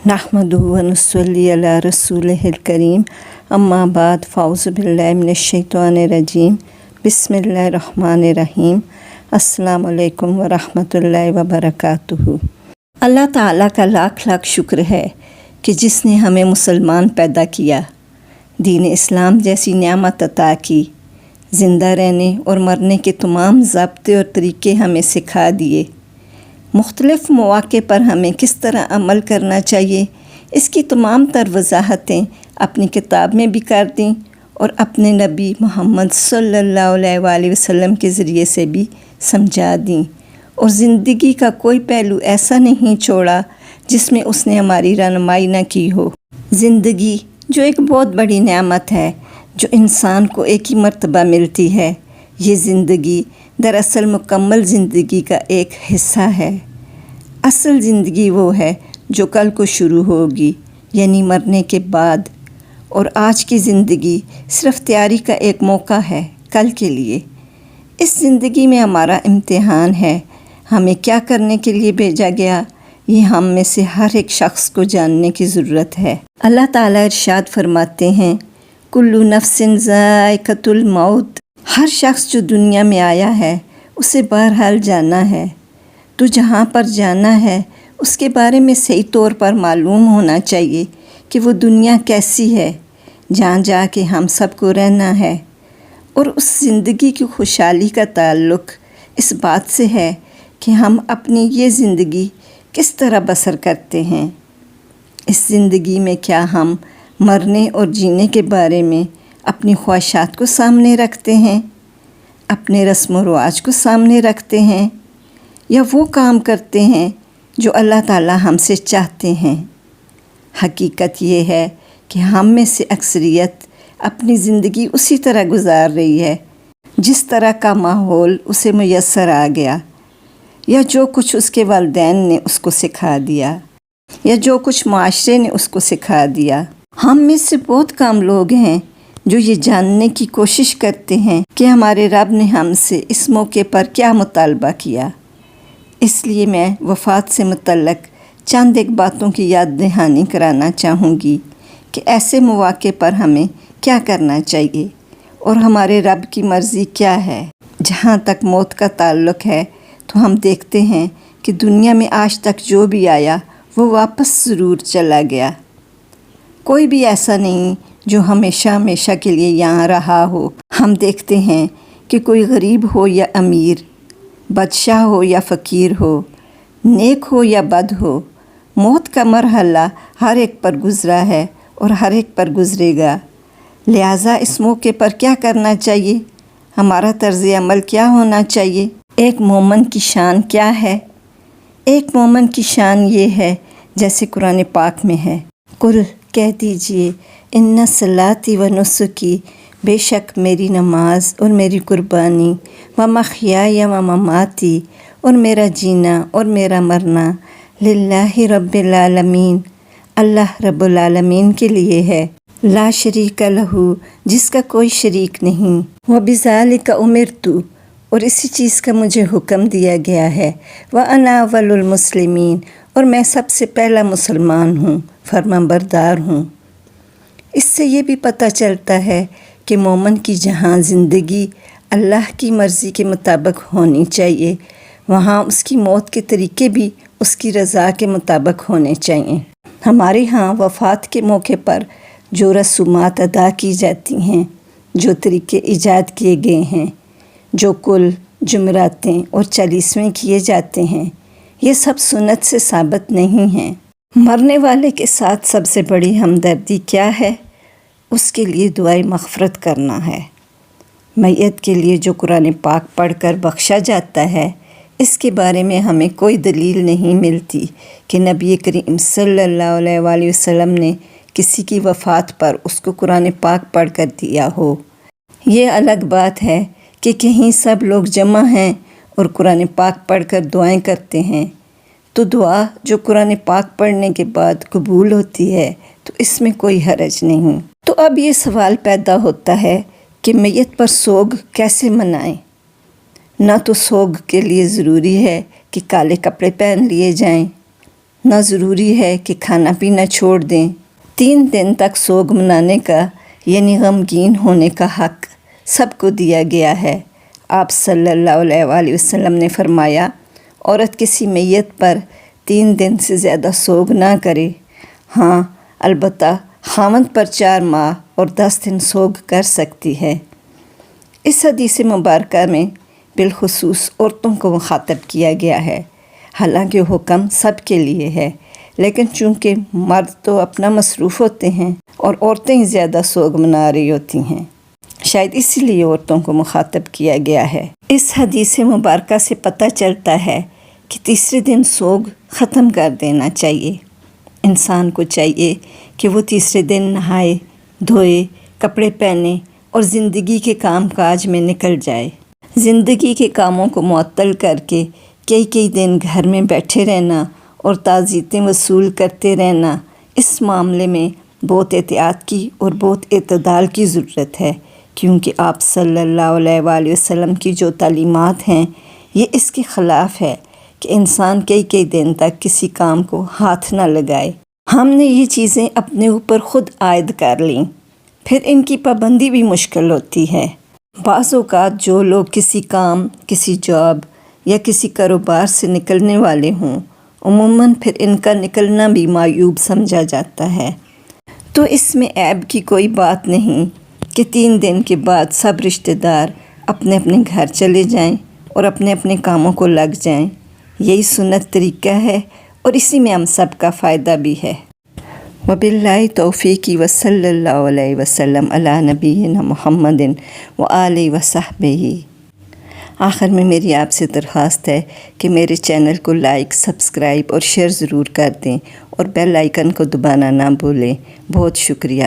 नहमदुहु व नुसल्ली अला रसूलिहिल करीम अम्मा बाद फ़ाउज़ु बिल्लाहि मिनश शैतानिर रजीम बिस्मिल्लाहिर रहमानिर रहीम अस्सलामु अलैकुम व रहमतुल्लाहि व बरकातुहू। अल्लाह ताला का लाख लाख शुक्र है कि जिसने हमें मुसलमान पैदा किया, दीन इस्लाम जैसी नेमत अता की, ज़िंदा रहने और मरने के तमाम ज़ाब्ते और तरीक़े हमें सिखा दिए। मुख्तलिफ़ मौक़े पर हमें किस तरह अमल करना चाहिए, इसकी तमाम तर वज़ाहतें अपनी किताब में भी कर दी और अपने नबी मोहम्मद सल्लल्लाहु अलैहि वसल्लम के ज़रिए से भी समझा दी। और ज़िंदगी का कोई पहलू ऐसा नहीं छोड़ा जिसमें उसने हमारी रहनुमाई न की हो। ज़िंदगी जो एक बहुत बड़ी नेमत है, जो इंसान को एक ही मर्तबा मिलती है, ये ज़िंदगी दरअसल मुकम्मल ज़िंदगी का एक हिस्सा है। असल ज़िंदगी वो है जो कल को शुरू होगी, यानी मरने के बाद, और आज की ज़िंदगी सिर्फ़ तैयारी का एक मौका है कल के लिए। इस ज़िंदगी में हमारा इम्तिहान है, हमें क्या करने के लिए भेजा गया, ये हम में से हर एक शख्स को जानने की ज़रूरत है। अल्लाह ताला इरशाद फरमाते हैं, कुल्लु नफ्सिन ज़ाइक़तुल मौत, हर शख्स जो दुनिया में आया है उसे बहरहाल जाना है। तो जहाँ पर जाना है उसके बारे में सही तौर पर मालूम होना चाहिए कि वो दुनिया कैसी है, जहाँ जाके हम सबको रहना है। और उस ज़िंदगी की खुशहाली का ताल्लुक़ इस बात से है कि हम अपनी ये ज़िंदगी किस तरह बसर करते हैं। इस ज़िंदगी में क्या हम मरने और जीने के बारे में अपनी ख्वाहिशात को सामने रखते हैं, अपने रस्म व रिवाज को सामने रखते हैं, या वो काम करते हैं जो अल्लाह ताला हमसे चाहते हैं। हकीकत ये है कि हम में से अक्सरियत अपनी ज़िंदगी उसी तरह गुजार रही है जिस तरह का माहौल उसे मुयस्सर आ गया, या जो कुछ उसके वालिदैन ने उसको सिखा दिया, या जो कुछ माशरे ने उसको सिखा दिया। हम में से बहुत कम लोग हैं जो ये जानने की कोशिश करते हैं कि हमारे रब ने हमसे इस मौके पर क्या मुतालबा किया। इसलिए मैं वफ़ात से मुतल्लक़ चंद एक बातों की याद दहानी कराना चाहूँगी कि ऐसे मौक़े पर हमें क्या करना चाहिए और हमारे रब की मर्ज़ी क्या है। जहाँ तक मौत का ताल्लुक़ है तो हम देखते हैं कि दुनिया में आज तक जो भी आया वो वापस ज़रूर चला गया। कोई भी ऐसा नहीं जो हमेशा हमेशा के लिए यहाँ रहा हो। हम देखते हैं कि कोई गरीब हो या अमीर, बादशाह हो या फ़कीर हो, नेक हो या बद हो, मौत का मरहला हर एक पर गुज़रा है और हर एक पर गुज़रेगा। लिहाजा इस मौके पर क्या करना चाहिए, हमारा तर्ज़ अमल क्या होना चाहिए। एक मोमिन की शान क्या है? एक मोमिन की शान ये है जैसे कुरान पाक में है, कुल कह दीजिए इन्ना सलाती व नुसुकी, बेशक मेरी नमाज और मेरी कुर्बानी, व मखयाय व ममाती, और मेरा जीना और मेरा मरना, लिल्लाहि रब्बिल आलमीन, अल्लाह रब्बुल आलमीन के लिए है, ला शरीक लहू, जिसका कोई शरीक नहीं, व बिज़ालिका उमिरतु, और इसी चीज़ का मुझे हुक्म दिया गया है, व अना अव्वलुल मुस्लिमीन, और मैं सबसे पहला मुसलमान हूँ, फरमाबरदार हूँ। इससे ये भी पता चलता है कि मोमिन की जहाँ ज़िंदगी अल्लाह की मर्ज़ी के मुताबिक होनी चाहिए, वहाँ उसकी मौत के तरीक़े भी उसकी रज़ा के मुताबिक होने चाहिए। हमारे यहाँ वफ़ात के मौके पर जो रसूमात अदा की जाती हैं, जो तरीक़े ईजाद किए गए हैं, जो कुल जुमरातें और चालीसवें किए जाते हैं, ये सब सुन्नत से साबित नहीं हैं। मरने वाले के साथ सबसे बड़ी हमदर्दी क्या है? उसके लिए दुआए मग़फ़िरत करना है। मैयत के लिए जो कुरान पाक पढ़कर बख्शा जाता है, इसके बारे में हमें कोई दलील नहीं मिलती कि नबी करीम सल्लल्लाहु अलैहि वसल्लम ने किसी की वफ़ात पर उसको कुरान पाक पढ़ कर दिया हो। ये अलग बात है कि कहीं सब लोग जमा हैं और कुरान पाक पढ़कर दुआएं करते हैं, तो दुआ जो कुरान पाक पढ़ने के बाद कबूल होती है, तो इसमें कोई हरज नहीं। तो अब ये सवाल पैदा होता है कि मैयत पर सोग कैसे मनाएं। ना तो सोग के लिए ज़रूरी है कि काले कपड़े पहन लिए जाएं, نہ ضروری ہے کہ کھانا پینا چھوڑ دیں۔ 3 دن تک سوگ منانے کا یعنی غمگین ہونے کا حق سب کو دیا گیا ہے۔ آپ صلی اللہ علیہ وآلہ وسلم نے فرمایا، عورت کسی میت پر 3 دن سے زیادہ سوگ نہ کرے۔ ہاں، البتہ خاوند پر 4 ماہ اور 10 دن سوگ کر سکتی ہے۔ اس حدیث مبارکہ میں بالخصوص عورتوں کو مخاطب کیا گیا ہے۔ حالانکہ حکم سب کے لیے ہے، لیکن چونکہ مرد تو اپنا مصروف ہوتے ہیں اور عورتیں زیادہ سوگ منا رہی ہوتی ہیں، شاید اسی لیے عورتوں کو مخاطب کیا گیا ہے۔ اس حدیث مبارکہ سے پتہ چلتا ہے کہ تیسرے دن سوگ ختم کر دینا چاہیے۔ انسان کو چاہیے کہ وہ تیسرے دن نہائے دھوئے، کپڑے پہنے اور زندگی کے کام کاج میں نکل جائے۔ زندگی کے کاموں کو معطل کر کے کئی دن گھر میں بیٹھے رہنا اور تعزیتیں وصول کرتے رہنا، اس معاملے میں بہت احتیاط کی اور بہت اعتدال کی ضرورت ہے، کیونکہ آپ صلی اللہ علیہ وآلہ وسلم کی جو تعلیمات ہیں یہ اس کے خلاف ہے کہ انسان کئی دن تک کسی کام کو ہاتھ نہ لگائے۔ ہم نے یہ چیزیں اپنے اوپر خود عائد کر لیں، پھر ان کی پابندی بھی مشکل ہوتی ہے۔ بعض اوقات جو لوگ کسی کام، کسی جاب یا کسی کاروبار سے نکلنے والے ہوں، عموماً پھر ان کا نکلنا بھی معیوب سمجھا جاتا ہے۔ تو اس میں عیب کی کوئی بات نہیں کہ 3 دن کے بعد سب رشتہ دار اپنے اپنے گھر چلے جائیں اور اپنے اپنے کاموں کو لگ جائیں۔ یہی سنت طریقہ ہے اور اسی میں ہم سب کا فائدہ بھی ہے۔ وباللہ توفیق وصلی اللہ علیہ وسلم علی نبینا محمد وآلہ وصحبہ۔ آخر میں میری آپ سے درخواست ہے کہ میرے چینل کو لائک، سبسکرائب اور شیئر ضرور کر دیں اور بیل آئیکن کو دبانا نہ بھولیں۔ بہت شکریہ۔